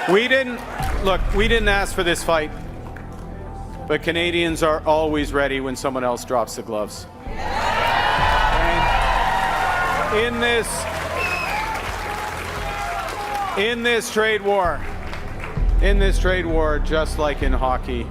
We didn't ask for this fight, but Canadians are always ready when someone else drops the gloves. And in this trade war, just like in hockey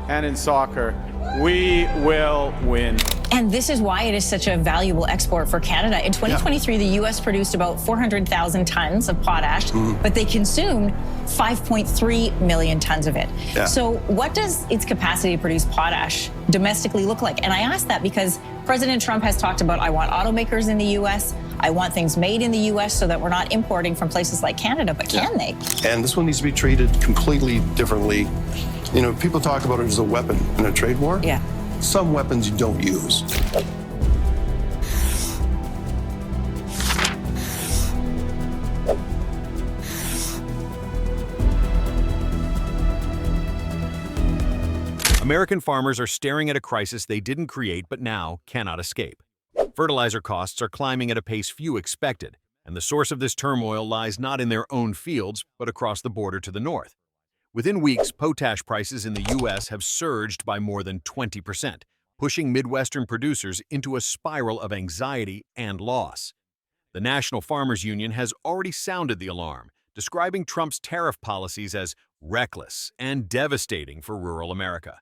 and in soccer, we will win. And this is why it is such a valuable export for Canada. In 2023, the U.S. produced about 400,000 tons of potash, but they consumed 5.3 million tons of it. Yeah. So what does its capacity to produce potash domestically look like? And I ask that because President Trump has talked about, I want automakers in the U.S., I want things made in the U.S. so that we're not importing from places like Canada, but can they? And this one needs to be treated completely differently. You know, people talk about it as a weapon in a trade war. Yeah. Some weapons you don't use. American farmers are staring at a crisis they didn't create but now cannot escape. Fertilizer costs are climbing at a pace few expected, and the source of this turmoil lies not in their own fields but across the border to the north. Within weeks, potash prices in the U.S. have surged by more than 20%, pushing Midwestern producers into a spiral of anxiety and loss. The National Farmers Union has already sounded the alarm, describing Trump's tariff policies as reckless and devastating for rural America.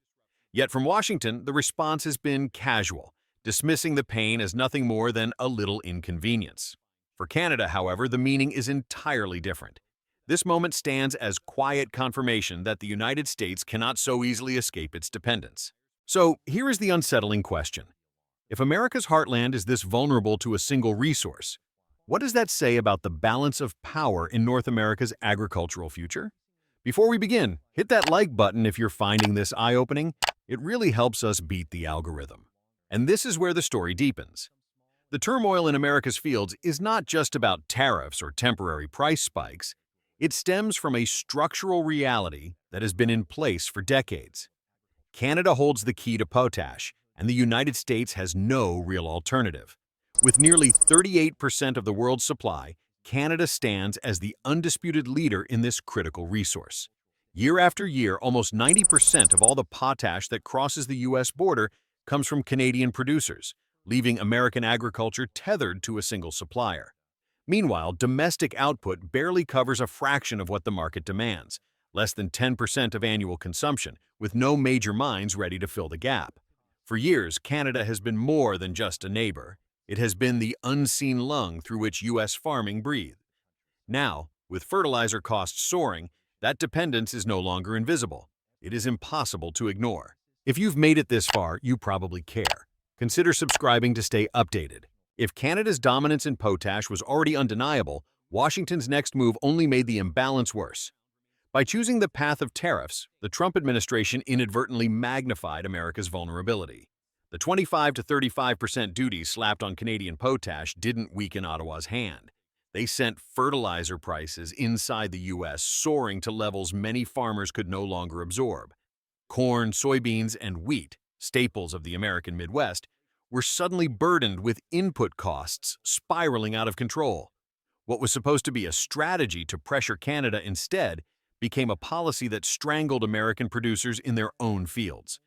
Yet from Washington, the response has been casual, dismissing the pain as nothing more than a little inconvenience. For Canada, however, the meaning is entirely different. This moment stands as quiet confirmation that the United States cannot so easily escape its dependence. So here is the unsettling question. If America's heartland is this vulnerable to a single resource, what does that say about the balance of power in North America's agricultural future? Before we begin, hit that like button if you're finding this eye-opening. It really helps us beat the algorithm. And this is where the story deepens. The turmoil in America's fields is not just about tariffs or temporary price spikes. It stems from a structural reality that has been in place for decades. Canada holds the key to potash, and the United States has no real alternative. With nearly 38% of the world's supply, Canada stands as the undisputed leader in this critical resource. Year after year, almost 90% of all the potash that crosses the U.S. border comes from Canadian producers, leaving American agriculture tethered to a single supplier. Meanwhile, domestic output barely covers a fraction of what the market demands, less than 10% of annual consumption, with no major mines ready to fill the gap. For years, Canada has been more than just a neighbor. It has been the unseen lung through which U.S. farming breathed. Now, with fertilizer costs soaring, that dependence is no longer invisible. It is impossible to ignore. If you've made it this far, you probably care. Consider subscribing to stay updated. If Canada's dominance in potash was already undeniable, Washington's next move only made the imbalance worse. By choosing the path of tariffs, the Trump administration inadvertently magnified America's vulnerability. The 25 to 35% duties slapped on Canadian potash didn't weaken Ottawa's hand. They sent fertilizer prices inside the U.S. soaring to levels many farmers could no longer absorb. Corn, soybeans, and wheat, staples of the American Midwest, were suddenly burdened with input costs spiraling out of control. What was supposed to be a strategy to pressure Canada instead became a policy that strangled American producers in their own fields.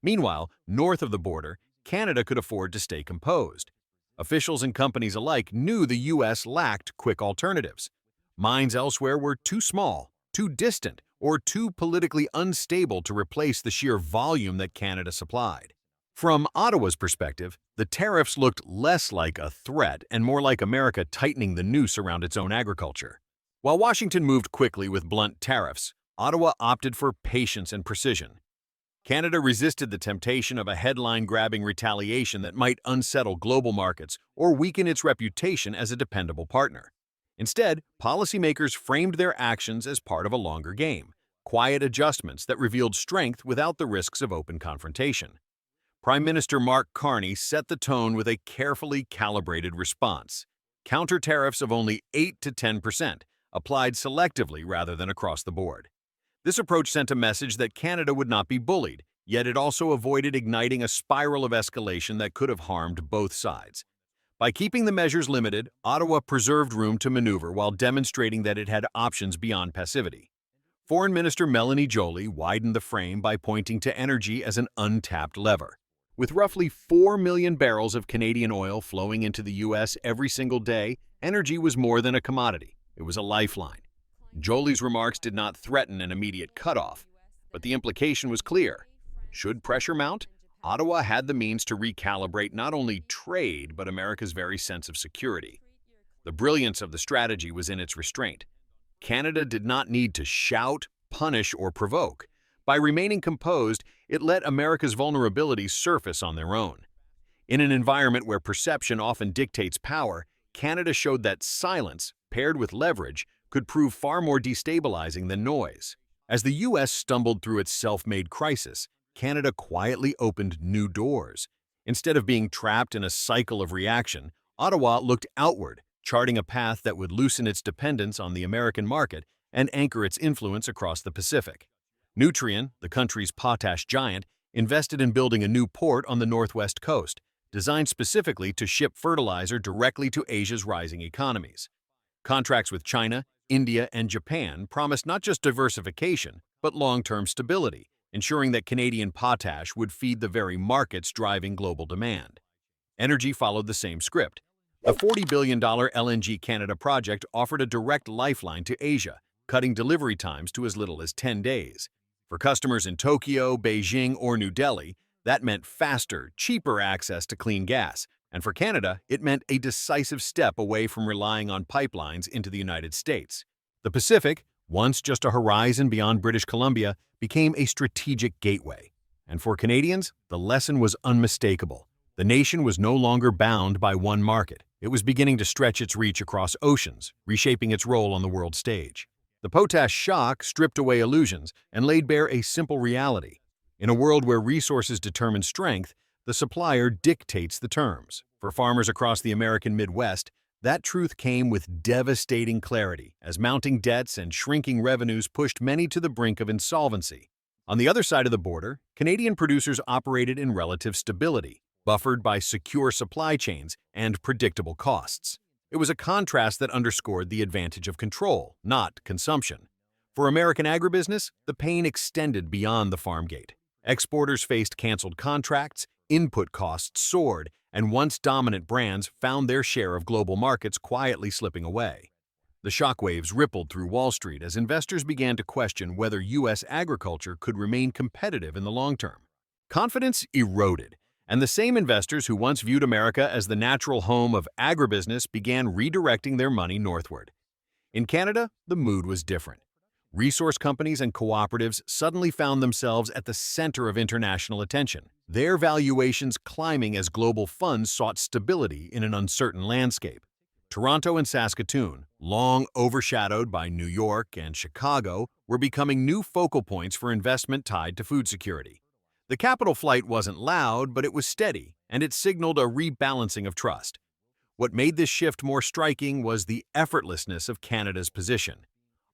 Meanwhile, north of the border, Canada could afford to stay composed. Officials and companies alike knew the U.S. lacked quick alternatives. Mines elsewhere were too small, too distant, or too politically unstable to replace the sheer volume that Canada supplied. From Ottawa's perspective, the tariffs looked less like a threat and more like America tightening the noose around its own agriculture. While Washington moved quickly with blunt tariffs, Ottawa opted for patience and precision. Canada resisted the temptation of a headline-grabbing retaliation that might unsettle global markets or weaken its reputation as a dependable partner. Instead, policymakers framed their actions as part of a longer game, quiet adjustments that revealed strength without the risks of open confrontation. Prime Minister Mark Carney set the tone with a carefully calibrated response. Counter-tariffs of only 8 to 10%, applied selectively rather than across the board. This approach sent a message that Canada would not be bullied, yet it also avoided igniting a spiral of escalation that could have harmed both sides. By keeping the measures limited, Ottawa preserved room to maneuver while demonstrating that it had options beyond passivity. Foreign Minister Melanie Joly widened the frame by pointing to energy as an untapped lever. With roughly 4 million barrels of Canadian oil flowing into the U.S. every single day, energy was more than a commodity. It was a lifeline. Joly's remarks did not threaten an immediate cutoff, but the implication was clear. Should pressure mount, Ottawa had the means to recalibrate not only trade, but America's very sense of security. The brilliance of the strategy was in its restraint. Canada did not need to shout, punish, or provoke. By remaining composed, it let America's vulnerabilities surface on their own. In an environment where perception often dictates power, Canada showed that silence, paired with leverage, could prove far more destabilizing than noise. As the U.S. stumbled through its self-made crisis, Canada quietly opened new doors. Instead of being trapped in a cycle of reaction, Ottawa looked outward, charting a path that would loosen its dependence on the American market and anchor its influence across the Pacific. Nutrien, the country's potash giant, invested in building a new port on the northwest coast, designed specifically to ship fertilizer directly to Asia's rising economies. Contracts with China, India, and Japan promised not just diversification, but long-term stability, ensuring that Canadian potash would feed the very markets driving global demand. Energy followed the same script. The $40 billion LNG Canada project offered a direct lifeline to Asia, cutting delivery times to as little as 10 days. For customers in Tokyo, Beijing, or New Delhi, that meant faster, cheaper access to clean gas. And for Canada, it meant a decisive step away from relying on pipelines into the United States. The Pacific, once just a horizon beyond British Columbia, became a strategic gateway. And for Canadians, the lesson was unmistakable. The nation was no longer bound by one market. It was beginning to stretch its reach across oceans, reshaping its role on the world stage. The potash shock stripped away illusions and laid bare a simple reality. In a world where resources determine strength, the supplier dictates the terms. For farmers across the American Midwest, that truth came with devastating clarity as mounting debts and shrinking revenues pushed many to the brink of insolvency. On the other side of the border, Canadian producers operated in relative stability, buffered by secure supply chains and predictable costs. It was a contrast that underscored the advantage of control, not consumption. For American agribusiness, the pain extended beyond the farm gate. Exporters faced canceled contracts, input costs soared, and once dominant brands found their share of global markets quietly slipping away. The shockwaves rippled through Wall Street as investors began to question whether U.S. agriculture could remain competitive in the long term. Confidence eroded, and the same investors who once viewed America as the natural home of agribusiness began redirecting their money northward. In Canada, the mood was different. Resource companies and cooperatives suddenly found themselves at the center of international attention, their valuations climbing as global funds sought stability in an uncertain landscape. Toronto and Saskatoon, long overshadowed by New York and Chicago, were becoming new focal points for investment tied to food security. The capital flight wasn't loud, but it was steady, and it signaled a rebalancing of trust. What made this shift more striking was the effortlessness of Canada's position.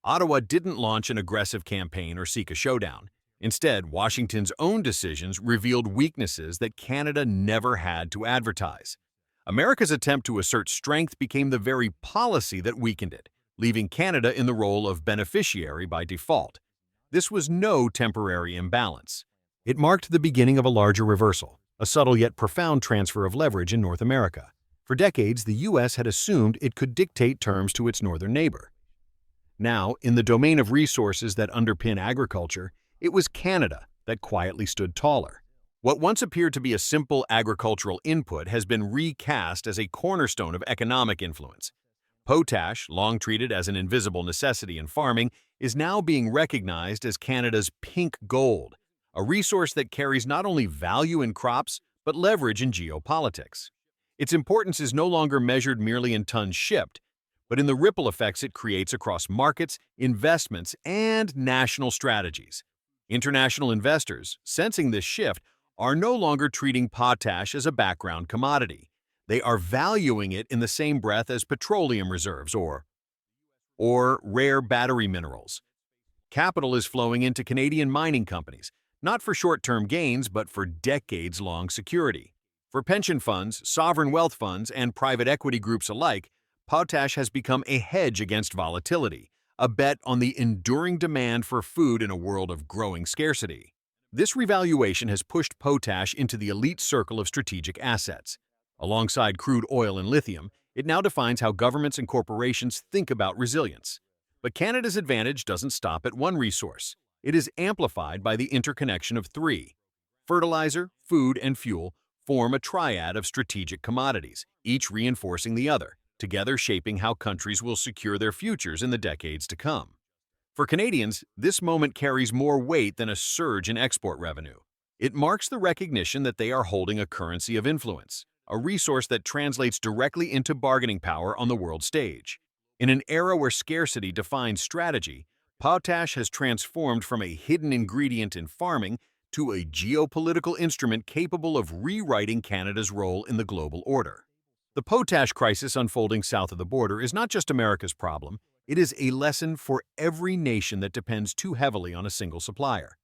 Ottawa didn't launch an aggressive campaign or seek a showdown. Instead, Washington's own decisions revealed weaknesses that Canada never had to advertise. America's attempt to assert strength became the very policy that weakened it, leaving Canada in the role of beneficiary by default. This was no temporary imbalance. It marked the beginning of a larger reversal, a subtle yet profound transfer of leverage in North America. For decades, the U.S. had assumed it could dictate terms to its northern neighbor. Now, in the domain of resources that underpin agriculture, it was Canada that quietly stood taller. What once appeared to be a simple agricultural input has been recast as a cornerstone of economic influence. Potash, long treated as an invisible necessity in farming, is now being recognized as Canada's pink gold, a resource that carries not only value in crops, but leverage in geopolitics. Its importance is no longer measured merely in tons shipped, but in the ripple effects it creates across markets, investments, and national strategies. International investors, sensing this shift, are no longer treating potash as a background commodity. They are valuing it in the same breath as petroleum reserves or rare battery minerals. Capital is flowing into Canadian mining companies, not for short-term gains, but for decades-long security. For pension funds, sovereign wealth funds, and private equity groups alike, potash has become a hedge against volatility, a bet on the enduring demand for food in a world of growing scarcity. This revaluation has pushed potash into the elite circle of strategic assets. Alongside crude oil and lithium, it now defines how governments and corporations think about resilience. But Canada's advantage doesn't stop at one resource. It is amplified by the interconnection of three. Fertilizer, food, and fuel form a triad of strategic commodities, each reinforcing the other, together shaping how countries will secure their futures in the decades to come. For Canadians, this moment carries more weight than a surge in export revenue. It marks the recognition that they are holding a currency of influence, a resource that translates directly into bargaining power on the world stage. In an era where scarcity defines strategy, potash has transformed from a hidden ingredient in farming to a geopolitical instrument capable of rewriting Canada's role in the global order. The potash crisis unfolding south of the border is not just America's problem, it is a lesson for every nation that depends too heavily on a single supplier.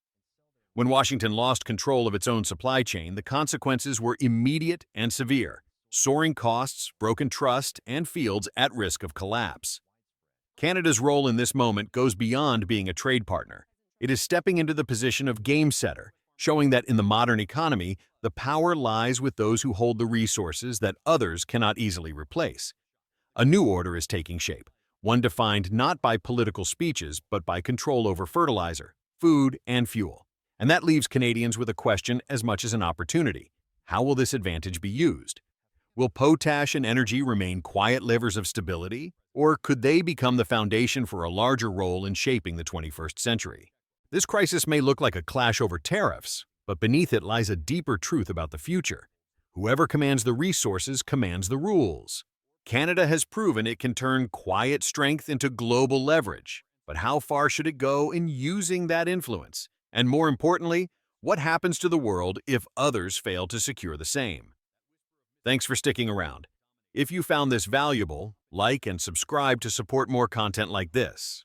When Washington lost control of its own supply chain, the consequences were immediate and severe: soaring costs, broken trust, and fields at risk of collapse. Canada's role in this moment goes beyond being a trade partner. It is stepping into the position of game setter, showing that in the modern economy, the power lies with those who hold the resources that others cannot easily replace. A new order is taking shape, one defined not by political speeches but by control over fertilizer, food, and fuel. And that leaves Canadians with a question as much as an opportunity. How will this advantage be used? Will potash and energy remain quiet levers of stability, or could they become the foundation for a larger role in shaping the 21st century? This crisis may look like a clash over tariffs, but beneath it lies a deeper truth about the future. Whoever commands the resources commands the rules. Canada has proven it can turn quiet strength into global leverage, but how far should it go in using that influence? And more importantly, what happens to the world if others fail to secure the same? Thanks for sticking around. If you found this valuable, like and subscribe to support more content like this.